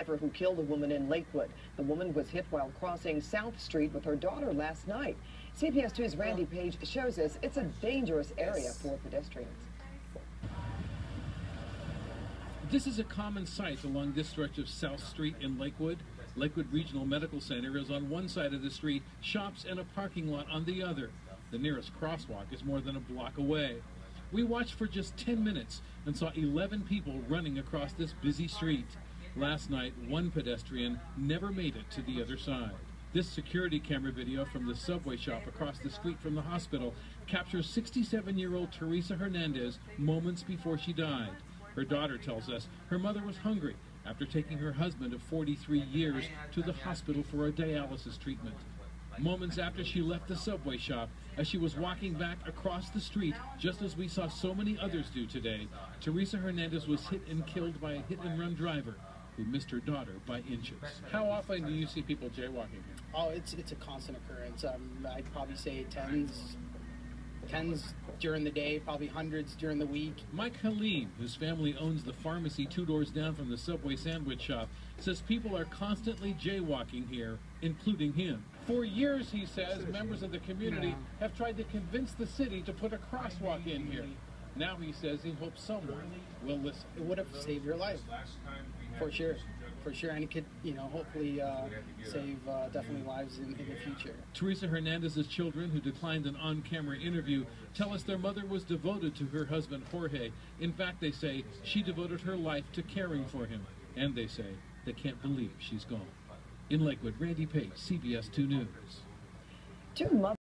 driver who killed a woman in Lakewood. The woman was hit while crossing South Street with her daughter last night. CBS 2's Randy Paige shows us it's a dangerous area for pedestrians. This is a common sight along this stretch of South Street in Lakewood. Lakewood Regional Medical Center is on one side of the street, shops and a parking lot on the other. The nearest crosswalk is more than a block away. We watched for just 10 minutes and saw 11 people running across this busy street. Last night, one pedestrian never made it to the other side. This security camera video from the Subway shop across the street from the hospital captures 67-year-old Teresa Hernandez moments before she died. Her daughter tells us her mother was hungry after taking her husband of 43 years to the hospital for a dialysis treatment. Moments after she left the Subway shop, as she was walking back across the street, just as we saw so many others do today, Teresa Hernandez was hit and killed by a hit-and-run driver who missed her daughter by inches. How often do you see people jaywalking here? Oh, it's a constant occurrence. I'd probably say tens during the day, probably hundreds during the week. Mike Halim, whose family owns the pharmacy 2 doors down from the Subway sandwich shop, says people are constantly jaywalking here, including him. For years, he says, members of the community have tried to convince the city to put a crosswalk in here. Now he says he hopes someone will listen. It would have saved your life, for sure. For sure, and it could, hopefully save definitely lives in the future. Teresa Hernandez's children, who declined an on-camera interview, tell us their mother was devoted to her husband, Jorge. In fact, they say she devoted her life to caring for him. And they say they can't believe she's gone. In Lakewood, Randy Paige, CBS 2 News.